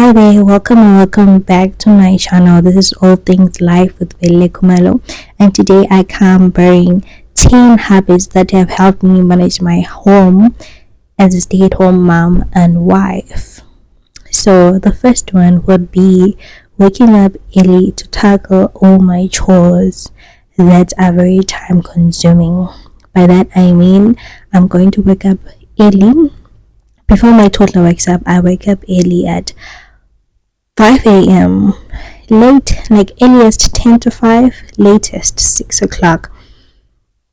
Hi there, welcome and welcome back to my channel. This is All Things Life with Vele Kumalo, and today I come bearing 10 habits that have helped me manage my home as a stay-at-home mom and wife. So the first one would be waking up early to tackle all my chores that are very time consuming. By that I mean I'm going to wake up early. Before my toddler wakes up, I wake up early at 5 a.m. Late, like earliest 10 to 5, latest 6 o'clock.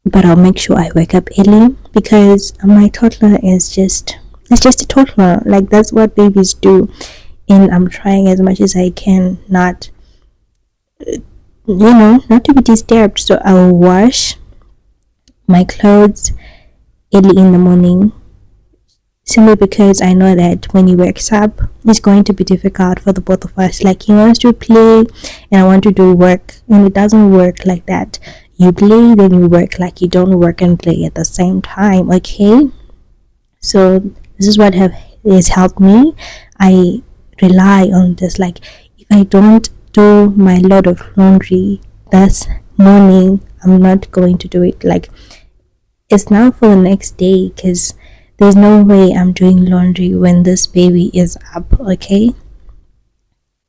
But I'll make sure I wake up early because my toddler is it's just a toddler. Like that's what babies do. And I'm trying as much as I can not to be disturbed. So I'll wash my clothes early in the morning, simply because I know that when he wakes up, it's going to be difficult for the both of us. Like he wants to play and I want to do work, and it doesn't work like that. You play, then you work. Like you don't work and play at the same time. Okay, so this is what has helped me. I rely on this. Like if I don't do my load of laundry this morning, I'm not going to do it. Like it's now for the next day, because there's no way I'm doing laundry when this baby is up. Okay,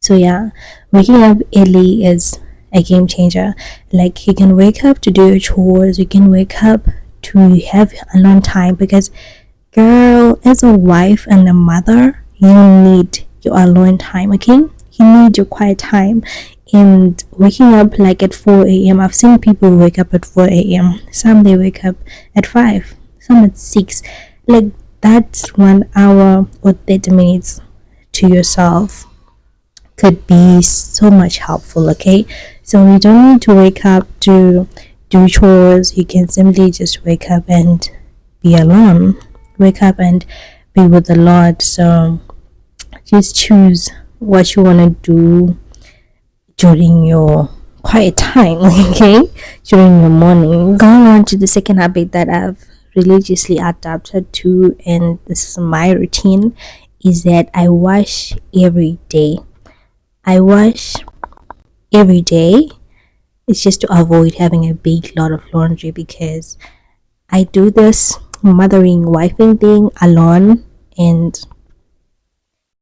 so yeah, waking up early is a game changer. Like you can wake up to do your chores, you can wake up to have alone time, because girl, as a wife and a mother, you need your alone time. Okay, you need your quiet time. And waking up like at 4 a.m., I've seen people wake up at 4 a.m. Some they wake up at 5, some at 6. Like that's 1 hour or 30 minutes to yourself could be so much helpful. Okay, so you don't need to wake up to do chores. You can simply just wake up and be alone, wake up and be with the Lord. So just choose what you want to do during your quiet time. Okay, during your morning. Going on to the second habit that I've religiously adapted to, and this is my routine, is that I wash every day. I wash every day. It's just to avoid having a big lot of laundry, because I do this mothering wifing thing alone, and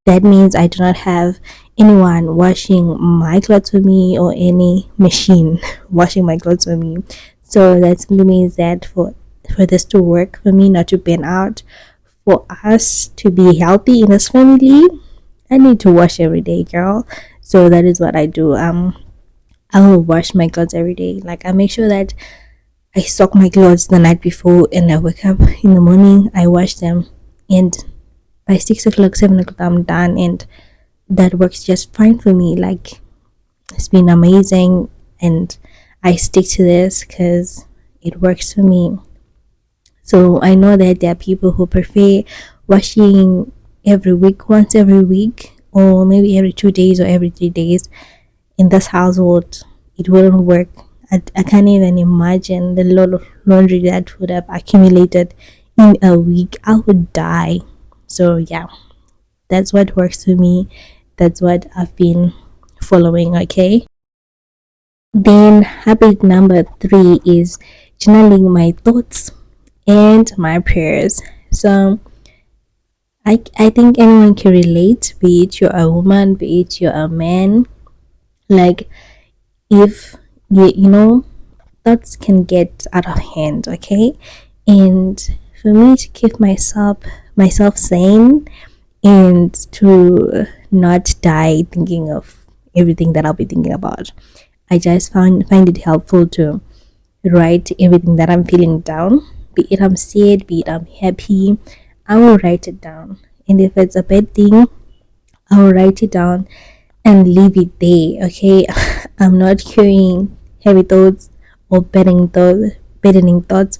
that means I do not have anyone washing my clothes for me or any machine washing my clothes for me. So that simply means that for this to work, for me not to burn out, for us to be healthy in this family, I need to wash every day, girl. So that is what I do. I will wash my clothes every day. Like I make sure that I soak my clothes the night before, and I wake up in the morning, I wash them, and by 6 o'clock, 7 o'clock, I'm done, and that works just fine for me. Like it's been amazing, and I stick to this because it works for me. So I know that there are people who prefer washing every week, once every week, or maybe every 2 days or every 3 days. In this household, it wouldn't work. I can't even imagine the load of laundry that would have accumulated in a week. I would die. So yeah, that's what works for me. That's what I've been following. Okay, then habit number 3 is journaling my thoughts and my prayers. So I think anyone can relate, be it you're a woman, be it you're a man. Like if you thoughts can get out of hand. Okay, and for me to keep myself sane, and to not die thinking of everything that I'll be thinking about, I just find it helpful to write everything that I'm feeling down, be it I'm sad, be it I'm happy. I will write it down, and if it's a bad thing, I will write it down and leave it there. Okay, I'm not carrying heavy thoughts or burdening thoughts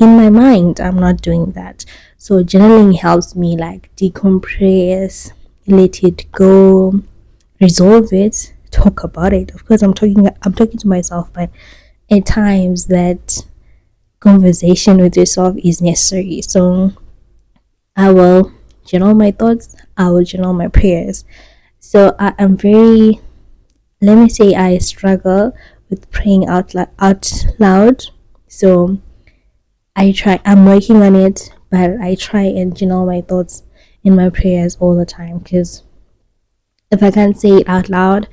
in my mind. I'm not doing that. So journaling helps me like decompress, let it go, resolve it, talk about it. Of course, I'm talking to myself, but at times that conversation with yourself is necessary. So I will journal my thoughts, I will journal my prayers. So I am very, let me say, I struggle with praying out loud. So I'm working on it, but I try and journal my thoughts in my prayers all the time, because if I can't say it out loud,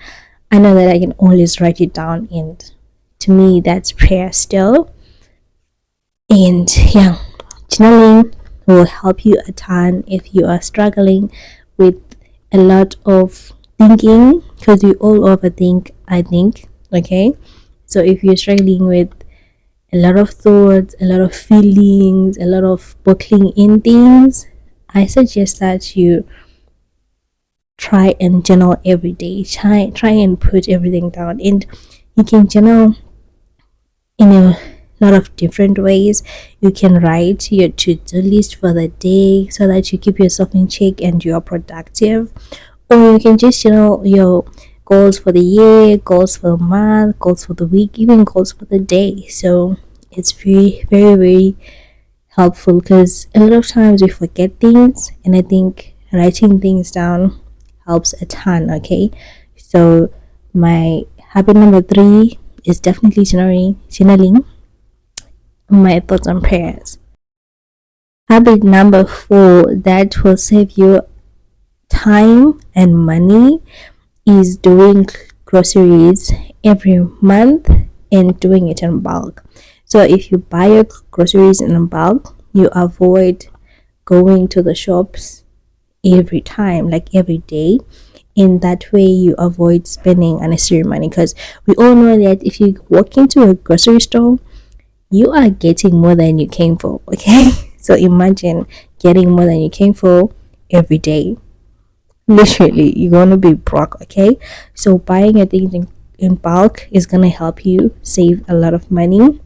I know that I can always write it down, and to me, that's prayer still. And yeah, journaling will help you a ton if you are struggling with a lot of thinking, because we all overthink, I think. Okay, so if you're struggling with a lot of thoughts, a lot of feelings, a lot of bottling in things, I suggest that you try and journal every day. Try and put everything down, and you can journal in a lot of different ways. You can write your to-do list for the day so that you keep yourself in check and you're productive, or you can just journal your goals for the year, goals for the month, goals for the week, even goals for the day. So it's very, very, very helpful, because a lot of times we forget things, and I think writing things down helps a ton. Okay, so my habit number 3 is definitely journaling my thoughts and prayers. Habit number 4 that will save you time and money is doing groceries every month and doing it in bulk. So if you buy your groceries in bulk, you avoid going to the shops every time, like every day. In that way, you avoid spending unnecessary money, because we all know that if you walk into a grocery store, you are getting more than you came for. Okay, so imagine getting more than you came for every day. Literally, you're gonna be broke. Okay, so buying your things in bulk is gonna help you save a lot of money,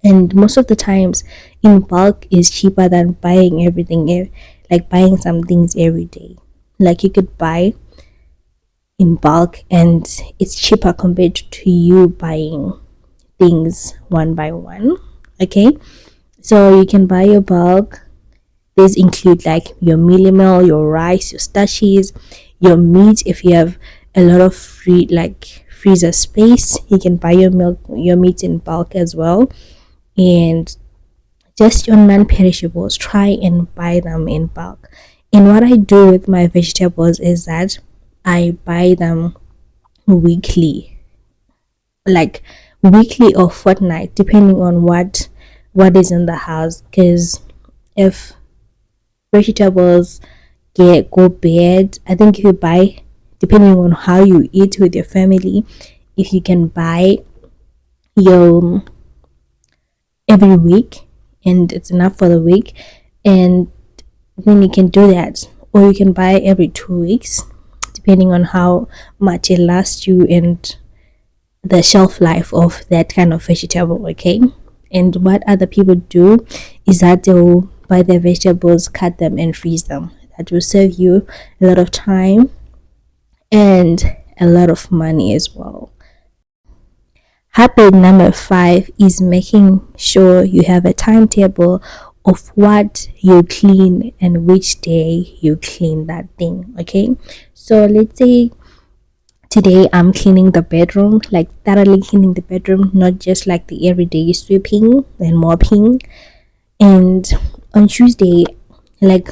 and most of the times in bulk is cheaper than buying everything, like buying some things every day. Like you could buy in bulk and it's cheaper compared to you buying things one by one. Okay, so you can buy your bulk. These include like your mealie meal, your rice, your starches, your meat. If you have a lot of freezer space, you can buy your meat in bulk as well. And just your non-perishables, try and buy them in bulk. And what I do with my vegetables is that I buy them weekly, like weekly or fortnight, depending on what is in the house. Because if vegetables go bad, I think if you buy, depending on how you eat with your family, if you can buy your every week and it's enough for the week, and then you can do that. Or you can buy every 2 weeks, depending on how much it lasts you and the shelf life of that kind of vegetable. Okay, and what other people do is that they'll buy their vegetables, cut them and freeze them. That will save you a lot of time and a lot of money as well. Habit number 5 is making sure you have a timetable of what you clean and which day you clean that thing. Okay, so let's say today I'm cleaning the bedroom, like thoroughly cleaning the bedroom, not just like the everyday sweeping and mopping. And on Tuesday, like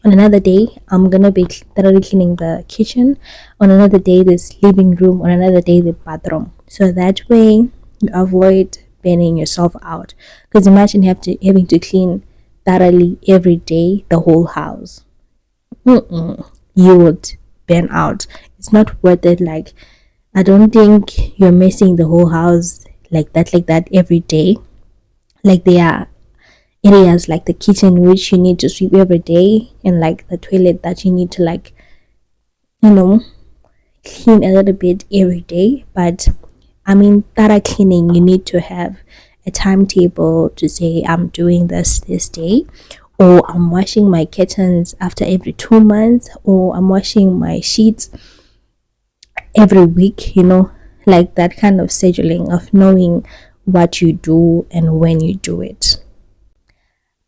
on another day, I'm gonna be thoroughly cleaning the kitchen. On another day, this living room. On another day, the bathroom. So that way, you avoid burning yourself out. Because imagine having to clean thoroughly every day the whole house. You would burn out. It's not worth it. Like, I don't think you're messing the whole house like that every day. Like, there are areas like the kitchen which you need to sweep every day, and like the toilet that you need to, like, clean a little bit every day. But I mean, thorough cleaning, you need to have a timetable to say I'm doing this day, or I'm washing my curtains after every 2 months, or I'm washing my sheets every week. Like that kind of scheduling of knowing what you do and when you do it.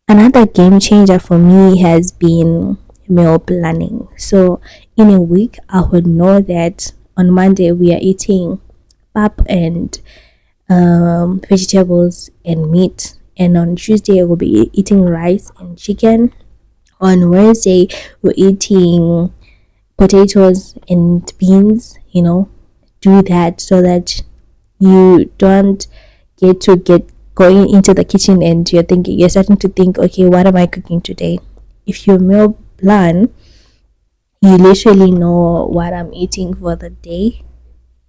Another game changer for me has been meal planning. So in a week, I would know that on Monday we are eating pap and vegetables and meat, and on Tuesday we'll be eating rice and chicken. On Wednesday we're eating potatoes and beans. Do that so that you don't get going into the kitchen and you're starting to think, okay, what am I cooking today? If you meal plan, you literally know what I'm eating for the day,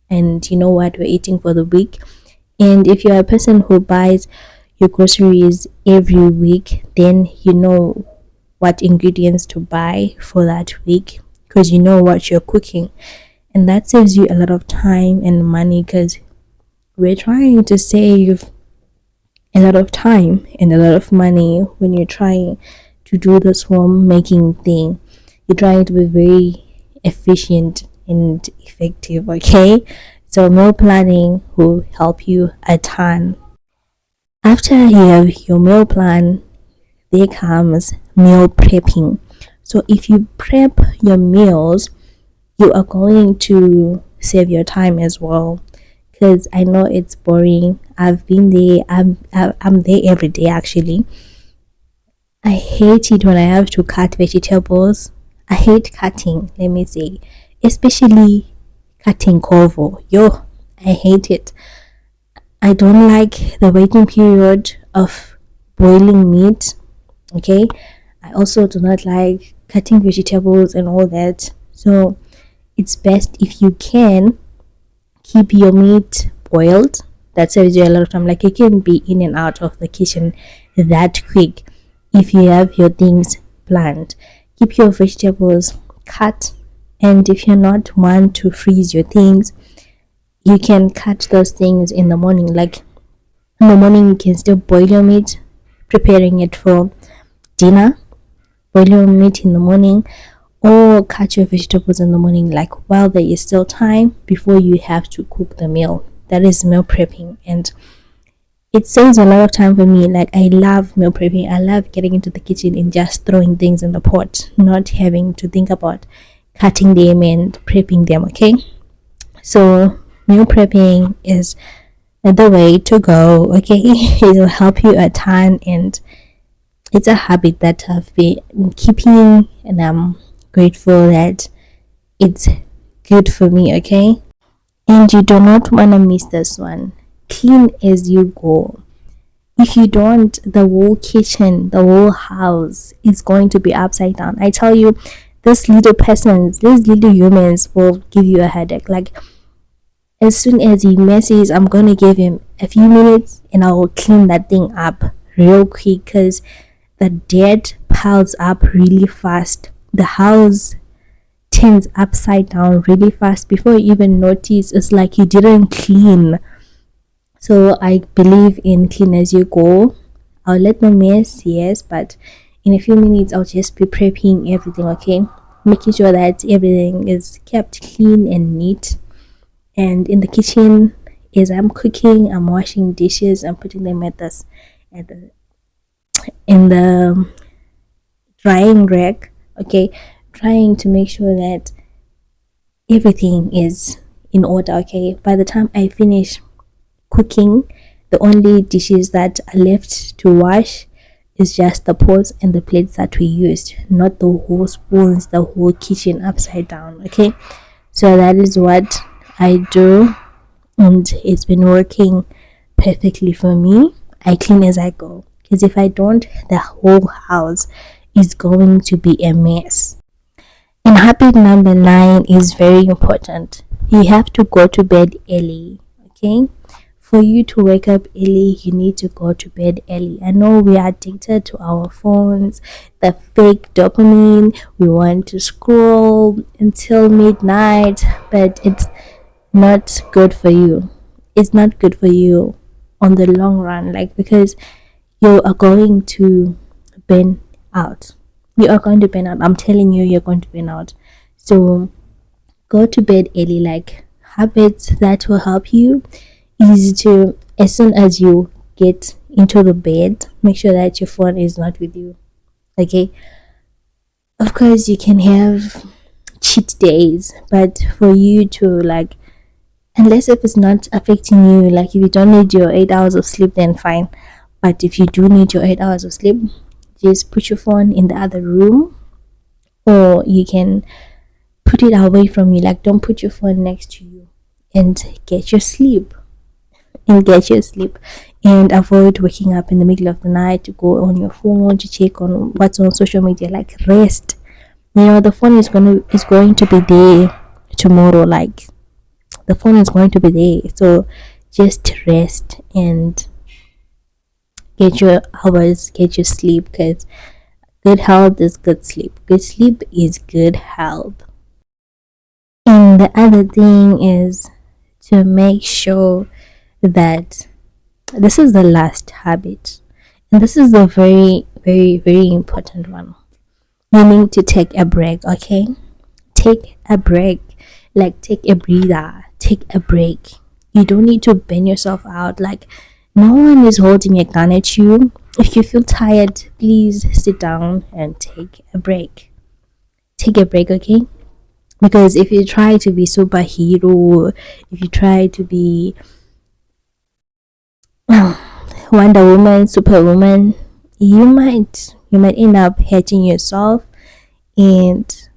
and you know what we're eating for the week. And if you're a person who buys your groceries every week, then you know what ingredients to buy for that week, because you know what you're cooking. And that saves you a lot of time and money, because we're trying to save a lot of time and a lot of money when you're trying to do this homemaking thing. You're trying to be very efficient and effective, okay? So meal planning will help you a ton. After you have your meal plan, there comes meal prepping. So if you prep your meals, you are going to save your time as well, because I know it's boring. I've been there. I'm there every day actually. I hate it when I have to cut vegetables. I hate cutting, let me say, especially cutting covo. Yo, I hate it. I don't like the waiting period of boiling meat. Okay, I also do not like cutting vegetables and all that. So it's best if you can keep your meat boiled. That saves you a lot of time. Like, you can be in and out of the kitchen that quick if you have your things planned. Keep your vegetables cut, and if you're not one to freeze your things, you can cut those things in the morning. Like, in the morning you can still boil your meat, preparing it for dinner. Boil your meat in the morning, or cut your vegetables in the morning, like while there is still time before you have to cook the meal. That is meal prepping, and it saves a lot of time for me. Like, I love meal prepping. I love getting into the kitchen and just throwing things in the pot, not having to think about cutting them and prepping them. Okay, so meal prepping is the way to go. Okay, it will help you a ton, and it's a habit that I've been keeping, and I'm grateful that it's good for me. Okay, and you do not want to miss this one. Clean as you go. If you don't, the whole kitchen, the whole house is going to be upside down. I tell you, these little humans will give you a headache. Like, as soon as he messes, I'm going to give him a few minutes and I will clean that thing up real quick, because the dirt piles up really fast. The house turns upside down really fast before you even notice. It's like you didn't clean. So I believe in clean as you go. I'll let the mess, yes, but in a few minutes I'll just be prepping everything. Okay, making sure that everything is kept clean and neat. And in the kitchen, as I'm cooking, I'm washing dishes, I'm putting them at the in the drying rack. Okay, trying to make sure that everything is in order. Okay, by the time I finish cooking, the only dishes that are left to wash is just the pots and the plates that we used, not the whole spoons, the whole kitchen upside down. Okay, so that is what I do, and it's been working perfectly for me. I clean as I go, because if I don't, the whole house is going to be a mess. And habit number 9 is very important. You have to go to bed early. Okay, for you to wake up early, you need to go to bed early. I know we are addicted to our phones, the fake dopamine. We want to scroll until midnight, but it's not good for you. It's not good for you on the long run, like, because you are going to burn out. You are going to burn out. I'm telling you, you're going to burn out. So go to bed early. Like, habits that will help you is to, as soon as you get into the bed, make sure that your phone is not with you. Okay, Of course, you can have cheat days, but for you to like, unless if it's not affecting you, like if you don't need your 8 hours of sleep, then fine. But if you do need your 8 hours of sleep, just put your phone in the other room, or you can put it away from you. Like, don't put your phone next to you, and get your sleep. And get your sleep, and avoid waking up in the middle of the night to go on your phone to check on what's on social media. Like, rest. The phone is going to be there tomorrow. Like, the phone is going to be there, so just rest and get your hours, get your sleep, because good health is good sleep. Good sleep is good health. And the other thing is to make sure that this is the last habit, and this is a very, very, very important one. You need to take a break, okay? Take a break. Like, take a breather, take a break. You don't need to burn yourself out. Like, no one is holding a gun at you. If you feel tired, please sit down and take a break. Take a break, okay? Because if you try to be superhero, if you try to be Wonder Woman, Superwoman, you might end up hurting yourself. And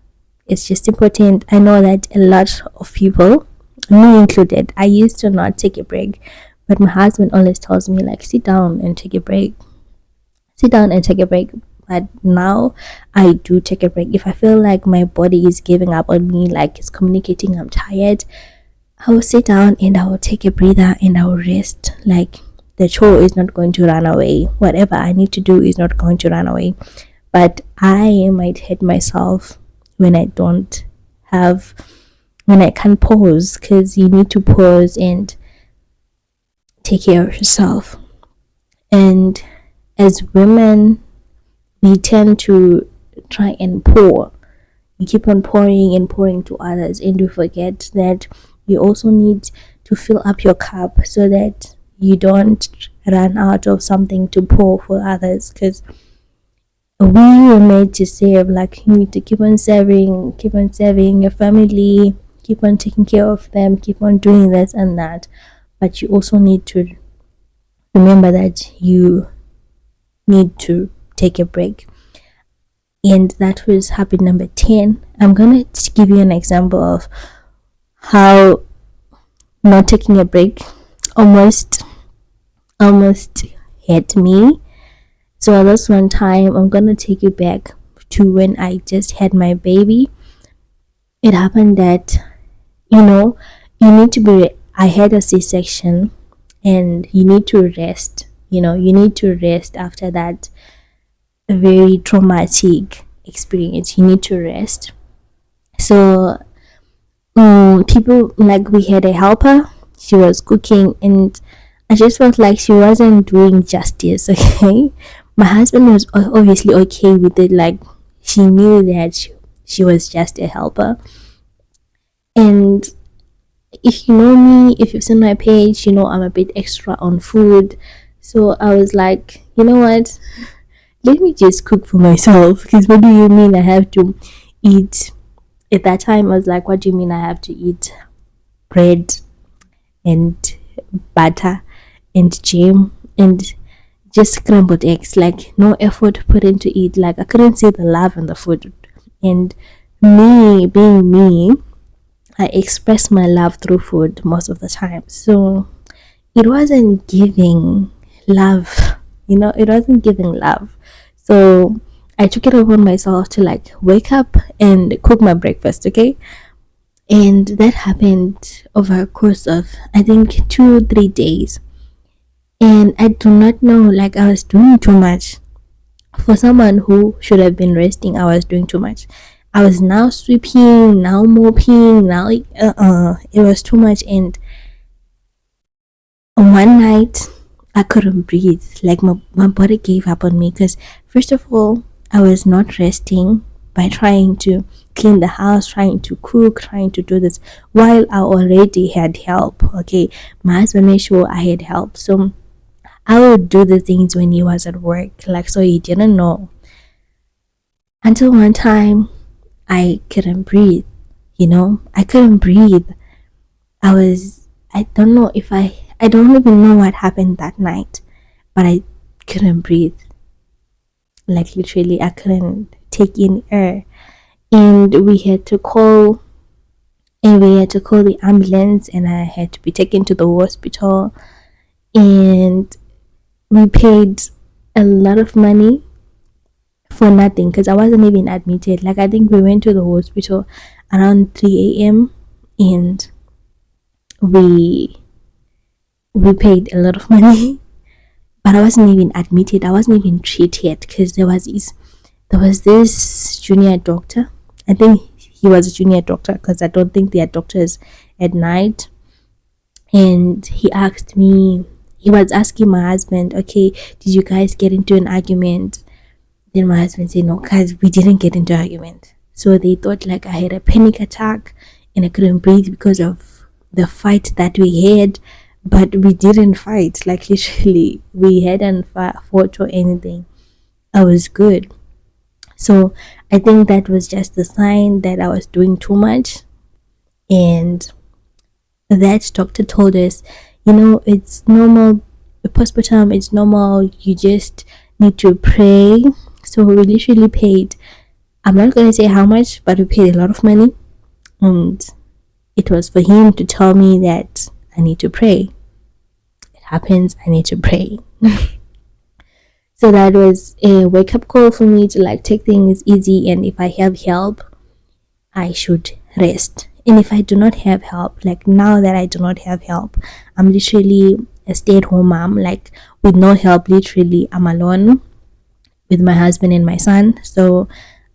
it's just important. I know that a lot of people, me included, I used to not take a break, but my husband always tells me, like, sit down and take a break. Sit down and take a break. But now I do take a break. If I feel like my body is giving up on me, like it's communicating I'm tired, I will sit down and I will take a breather and I will rest. Like, the chore is not going to run away. Whatever I need to do is not going to run away. But I might hurt myself when I can't pause, because you need to pause and take care of yourself. And as women, we tend to try and pour. We keep on pouring and pouring to others, and we forget that you also need to fill up your cup so that you don't run out of something to pour for others. Because we were made to serve. Like, you need to keep on serving your family, keep on taking care of them, keep on doing this and that. But you also need to remember that you need to take a break. And that was habit number 10. I'm gonna give you an example of how not taking a break almost hit me. So this one time, I'm gonna take you back to when I just had my baby. It happened that, you need to be. I had a C-section, and you need to rest. You need to rest after that very traumatic experience. You need to rest. So, people, like, we had a helper. She was cooking, and I just felt like she wasn't doing justice. Okay, my husband was obviously okay with it. Like, she knew that she was just a helper. And if you know me, if you've seen my page, I'm a bit extra on food. So I was like, you know what? Let me just cook for myself. Because what do you mean I have to eat? At that time, I was like, what do you mean I have to eat bread and butter and jam and just scrambled eggs? Like, no effort put into it. Like, I couldn't see the love in the food. And me being me, I express my love through food most of the time. So it wasn't giving love. It wasn't giving love. So I took it upon myself to, like, wake up and cook my breakfast, okay? And that happened over a course of, I think, 2-3 days. And I do not know, like, I was doing too much. For someone who should have been resting, I was doing too much. I was now sweeping, now mopping, now it was too much. And one night, I couldn't breathe. Like, my body gave up on me, because first of all, I was not resting by trying to clean the house, trying to cook, trying to do this while I already had help. Okay, my husband made sure I had help, so I would do the things when he was at work, like, so he didn't know. until one time I couldn't breathe. I couldn't breathe. I don't know if I don't even know what happened that night, but I couldn't breathe. Like literally, I couldn't take in air. And we had to call the ambulance, and I had to be taken to the hospital. And we paid a lot of money for nothing because I wasn't even admitted. Like, I think we went to the hospital around 3 a.m. and we we paid a lot of money, but I wasn't even admitted. I wasn't even treated because there was this junior doctor. I think he was a junior doctor because I don't think they are doctors at night. And he was asking my husband, okay, did you guys get into an argument? Then my husband said, no, guys, we didn't get into an argument. So they thought like I had a panic attack and I couldn't breathe because of the fight that we had. But we didn't fight. Like literally, we hadn't fought or anything. I was good. So I think that was just a sign that I was doing too much. And that doctor told us, it's normal. Postpartum, it's normal. You just need to pray. So we literally paid, I'm not going to say how much, but we paid a lot of money. And it was for him to tell me that I need to pray. It happens, I need to pray. So that was a wake up call for me to like take things easy, and if I have help, I should rest. And if I do not have help, like now that I do not have help, I'm literally a stay-at-home mom, like with no help. Literally, I'm alone with my husband and my son. So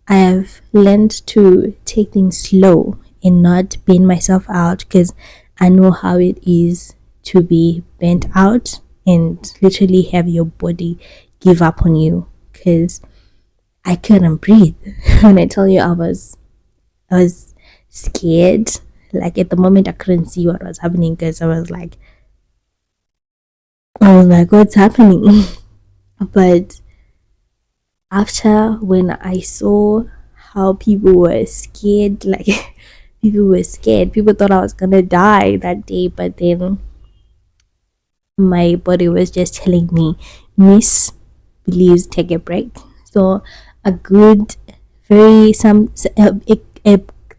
I have learned to take things slow and not burn myself out, because I know how it is to be burnt out and literally have your body give up on you, because I couldn't breathe. When I tell you, I was scared. Like at the moment I couldn't see what was happening, because I was like what's happening? But after, when I saw how people were scared, like people were scared, people thought I was gonna die that day. But then my body was just telling me, miss, please take a break. So a good, very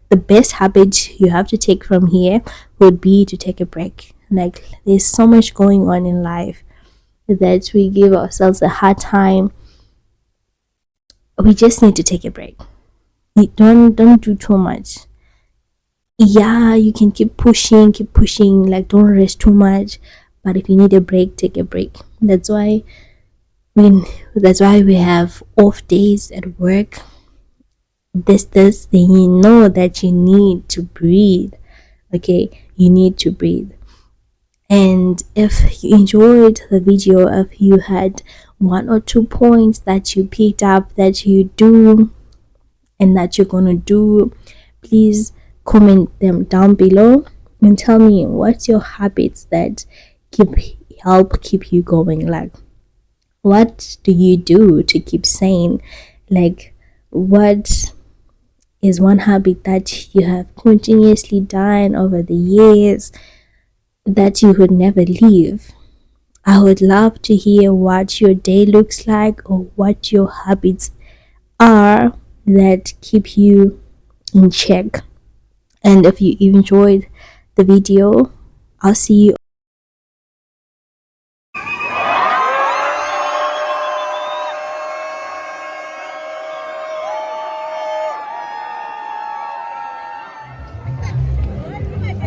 the best habit you have to take from here would be to take a break. Like there's so much going on in life that we give ourselves a hard time. We just need to take a break. Don't do too much. Yeah, you can keep pushing, like don't rest too much. But if you need a break, take a break. That's why we have off days at work. This then you know that you need to breathe. Okay, you need to breathe. And if you enjoyed the video, if you had 1 or 2 points that you picked up that you do and that you're gonna do, please comment them down below and tell me what's your habits that help keep you going. Like, what do you do to keep sane? Like, what is one habit that you have continuously done over the years that you would never leave? I would love to hear what your day looks like, or what your habits are that keep you in check. And if you enjoyed the video, I'll see you